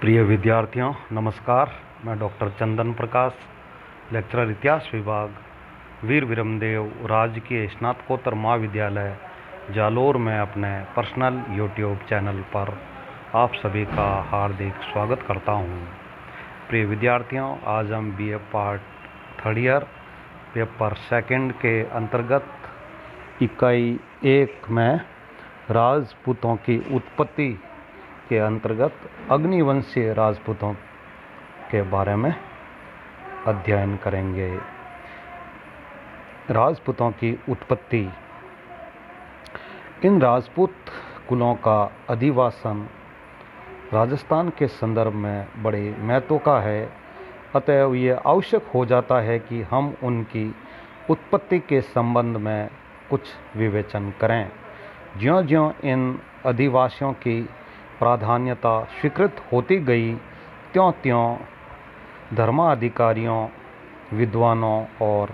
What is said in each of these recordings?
प्रिय विद्यार्थियों नमस्कार। मैं डॉक्टर चंदन प्रकाश, लेक्चरर इतिहास विभाग, वीर विरमदेव राजकीय स्नातकोत्तर महाविद्यालय जालोर में अपने पर्सनल यूट्यूब चैनल पर आप सभी का हार्दिक स्वागत करता हूं। प्रिय विद्यार्थियों, आज हम BA part third year paper second के अंतर्गत इकाई 1 में राजपूतों की उत्पत्ति के अंतर्गत अग्निवंशीय राजपूतों के बारे में अध्ययन करेंगे। राजपूतों की उत्पत्ति। इन राजपूत कुलों का अधिवासन राजस्थान के संदर्भ में बड़े महत्व का है, अतएव ये आवश्यक हो जाता है कि हम उनकी उत्पत्ति के संबंध में कुछ विवेचन करें। ज्यों-ज्यों इन अधिवासियों की प्राधान्यता स्वीकृत होती गई, त्यों-त्यों धर्माधिकारियों, विद्वानों और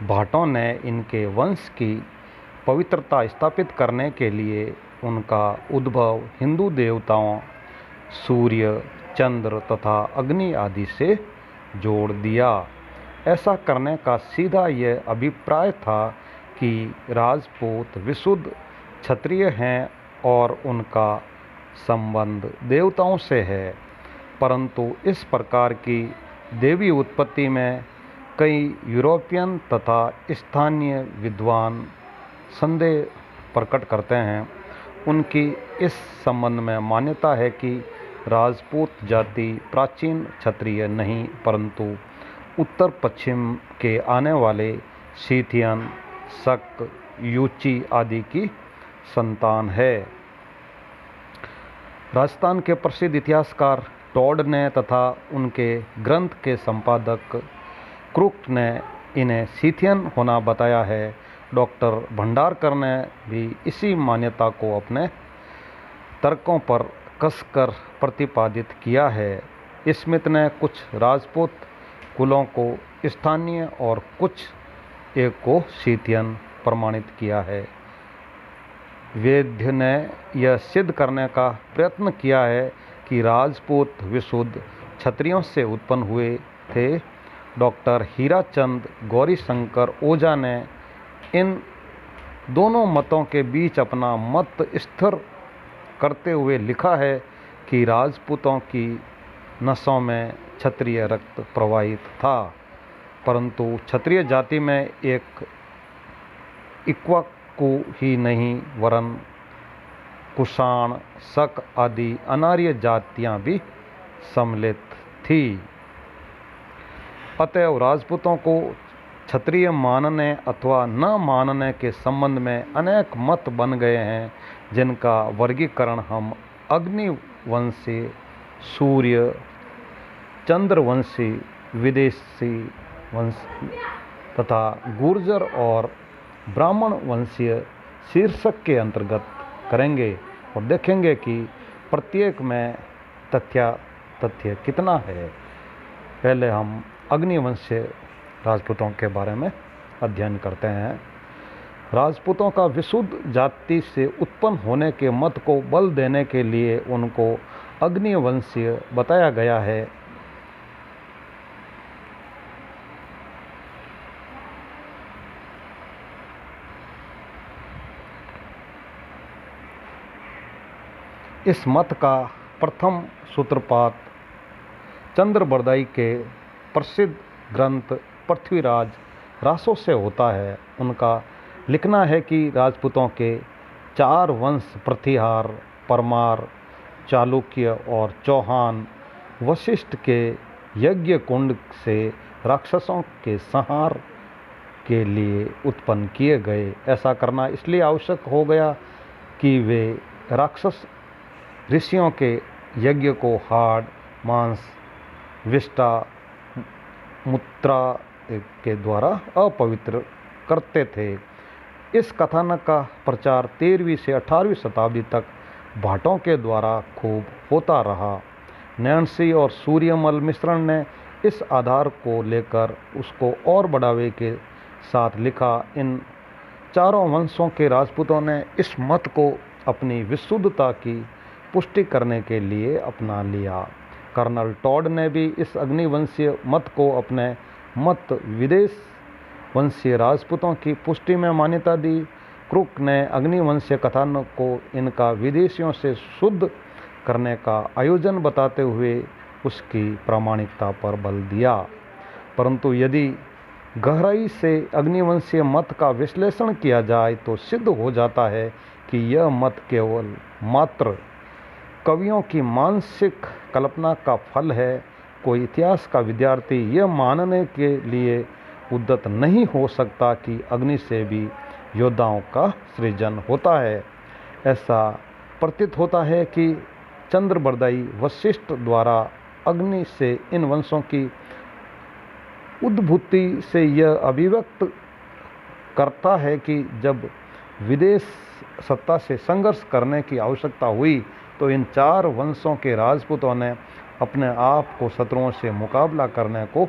भाटों ने इनके वंश की पवित्रता स्थापित करने के लिए उनका उद्भव हिंदू देवताओं सूर्य, चंद्र तथा अग्नि आदि से जोड़ दिया। ऐसा करने का सीधा यह अभिप्राय था कि राजपूत विशुद्ध क्षत्रिय हैं और उनका संबंध देवताओं से है, परंतु इस प्रकार की देवी उत्पत्ति में कई यूरोपियन तथा स्थानीय विद्वान संदेह प्रकट करते हैं। उनकी इस संबंध में मान्यता है कि राजपूत जाति प्राचीन क्षत्रिय नहीं, परंतु उत्तर पश्चिम के आने वाले सीथियन, शक, यूची आदि की संतान है। राजस्थान के प्रसिद्ध इतिहासकार टॉड ने तथा उनके ग्रंथ के संपादक क्रुक्ट ने इन्हें सीथियन होना बताया है। डॉक्टर भंडारकर ने भी इसी मान्यता को अपने तर्कों पर कसकर प्रतिपादित किया है। स्मिथ ने कुछ राजपूत कुलों को स्थानीय और कुछ एक को सीथियन प्रमाणित किया है। वैद्य ने यह सिद्ध करने का प्रयत्न किया है कि राजपूत विशुद्ध क्षत्रियों से उत्पन्न हुए थे। डॉक्टर हीराचंद गौरीशंकर ओझा ने इन दोनों मतों के बीच अपना मत स्थिर करते हुए लिखा है कि राजपूतों की नसों में क्षत्रिय रक्त प्रवाहित था, परंतु क्षत्रिय जाति में एक इक्वाकु ही नहीं वरन कुषाण, शक आदि अनार्य जातियां भी सम्मिलित थी। अतएव राजपूतों को क्षत्रिय मानने अथवा न मानने के संबंध में अनेक मत बन गए हैं, जिनका वर्गीकरण हम अग्निवंशी, सूर्य, चंद्रवंशी, विदेशी वंशी तथा गुर्जर और ब्राह्मण वंशीय शीर्षक के अंतर्गत करेंगे और देखेंगे कि प्रत्येक में तथ्य कितना है। पहले हम अग्निवंशीय राजपूतों के बारे में अध्ययन करते हैं। राजपूतों का विशुद्ध जाति से उत्पन्न होने के मत को बल देने के लिए उनको अग्निवंशीय बताया गया है। इस मत का प्रथम सूत्रपात चंद्रबरदाई के प्रसिद्ध ग्रंथ पृथ्वीराज रासो से होता है। उनका लिखना है कि राजपूतों के 4 वंश प्रतिहार, परमार, चालुक्य और चौहान वशिष्ठ के यज्ञ कुंड से राक्षसों के संहार के लिए उत्पन्न किए गए। ऐसा करना इसलिए आवश्यक हो गया कि वे राक्षस ऋषियों के यज्ञ को हाड़, मांस, विष्ठा, मूत्रा के द्वारा अपवित्र करते थे। इस कथानक का प्रचार 13वीं से 18वीं शताब्दी तक भाटों के द्वारा खूब होता रहा। नैन्सी और सूर्यमल मिश्रण ने इस आधार को लेकर उसको और बढ़ावे के साथ लिखा। इन चारों वंशों के राजपूतों ने इस मत को अपनी विशुद्धता की पुष्टि करने के लिए अपना लिया। कर्नल टॉड ने भी इस अग्निवंशीय मत को अपने मत विदेश वंशीय राजपूतों की पुष्टि में मान्यता दी। क्रुक ने अग्निवंशीय कथानक को इनका विदेशियों से शुद्ध करने का आयोजन बताते हुए उसकी प्रामाणिकता पर बल दिया। परंतु यदि गहराई से अग्निवंशीय मत का विश्लेषण किया जाए तो सिद्ध हो जाता है कि यह मत केवल मात्र कवियों की मानसिक कल्पना का फल है। कोई इतिहास का विद्यार्थी यह मानने के लिए उद्यत नहीं हो सकता कि अग्नि से भी योद्धाओं का सृजन होता है। ऐसा प्रतीत होता है कि चंद्रबरदाई वशिष्ठ द्वारा अग्नि से इन वंशों की उद्भूति से यह अभिव्यक्त करता है कि जब विदेश सत्ता से संघर्ष करने की आवश्यकता हुई तो इन 4 वंशों के राजपूतों ने अपने आप को शत्रुओं से मुकाबला करने को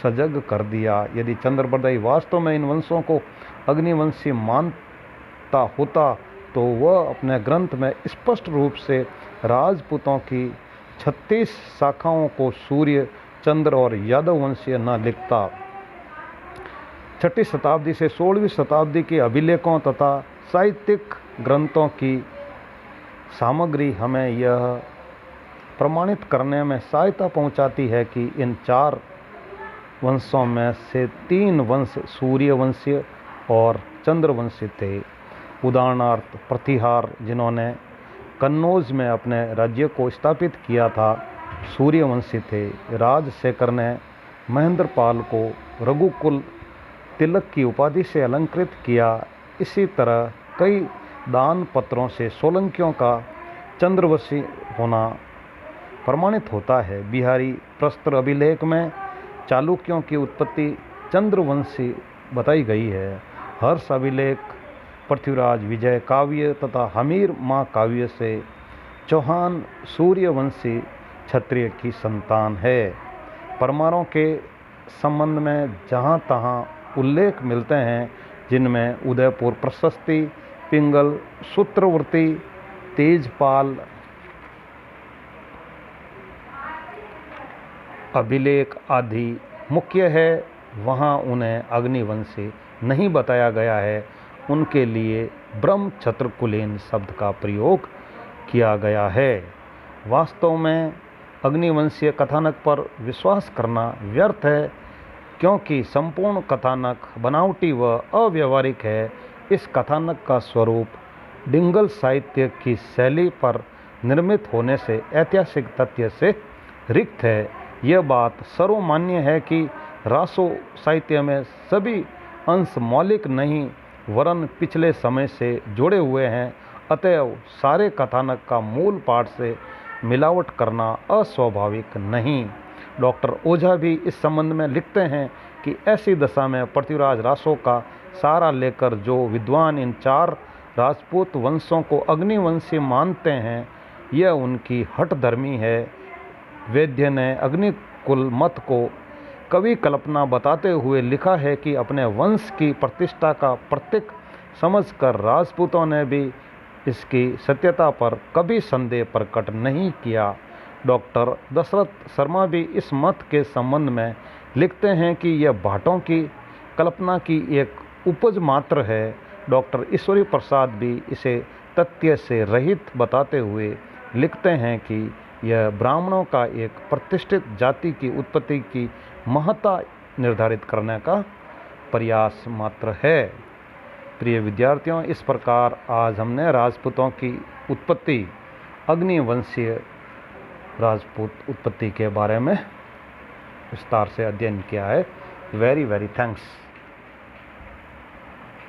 सजग कर दिया। यदि चंद्रबरदाई वास्तव में इन वंशों को अग्निवंशी मानता होता तो वह अपने ग्रंथ में स्पष्ट रूप से राजपूतों की 36 शाखाओं को सूर्य, चंद्र और यादव वंशीय न लिखता। 6वीं शताब्दी से 16वीं शताब्दी के अभिलेखों तथा साहित्यिक ग्रंथों की सामग्री हमें यह प्रमाणित करने में सहायता पहुंचाती है कि इन 4 वंशों में से 3 वंश सूर्यवंशीय और चंद्रवंशी थे। उदाहरणार्थ प्रतिहार, जिन्होंने कन्नौज में अपने राज्य को स्थापित किया था, सूर्यवंशी थे। राजशेखर ने महेंद्रपाल को रघुकुल तिलक की उपाधि से अलंकृत किया। इसी तरह कई दान पत्रों से सोलंकियों का चंद्रवंशी होना प्रमाणित होता है। बिहारी प्रस्तर अभिलेख में चालुक्यों की उत्पत्ति चंद्रवंशी बताई गई है। हर्ष अभिलेख पृथ्वीराज विजय काव्य तथा हमीर माँ काव्य से चौहान सूर्यवंशी क्षत्रिय की संतान है। परमारों के संबंध में जहाँ तहाँ उल्लेख मिलते हैं, जिनमें उदयपुर प्रशस्ति, पिंगल सूत्रवृत्ति, तेजपाल अभिलेख आदि मुख्य है, वहाँ उन्हें अग्निवंशी नहीं बताया गया है। उनके लिए ब्रह्मक्षत्र कुलीन शब्द का प्रयोग किया गया है। वास्तव में अग्निवंशीय कथानक पर विश्वास करना व्यर्थ है, क्योंकि संपूर्ण कथानक बनावटी व अव्यवहारिक है। इस कथानक का स्वरूप डिंगल साहित्य की शैली पर निर्मित होने से ऐतिहासिक तथ्य से रिक्त है। यह बात सर्वमान्य है कि रासो साहित्य में सभी अंश मौलिक नहीं वरन पिछले समय से जुड़े हुए हैं। अतएव सारे कथानक का मूल पाठ से मिलावट करना अस्वाभाविक नहीं। डॉक्टर ओझा भी इस संबंध में लिखते हैं कि ऐसी दशा में पृथ्वीराज रासो का सहारा लेकर जो विद्वान इन 4 राजपूत वंशों को अग्निवंशी मानते हैं, यह उनकी हठधर्मी है। वैद्य ने अग्निकुल मत को कवि कल्पना बताते हुए लिखा है कि अपने वंश की प्रतिष्ठा का प्रतीक समझकर राजपूतों ने भी इसकी सत्यता पर कभी संदेह प्रकट नहीं किया। डॉक्टर दशरथ शर्मा भी इस मत के संबंध में लिखते हैं कि यह भाटों की कल्पना की एक उपज मात्र है। डॉक्टर ईश्वरी प्रसाद भी इसे तथ्य से रहित बताते हुए लिखते हैं कि यह ब्राह्मणों का एक प्रतिष्ठित जाति की उत्पत्ति की महत्ता निर्धारित करने का प्रयास मात्र है। प्रिय विद्यार्थियों, इस प्रकार आज हमने राजपूतों की उत्पत्ति, अग्निवंशीय राजपूत उत्पत्ति के बारे में विस्तार से अध्ययन किया है। Very thanks.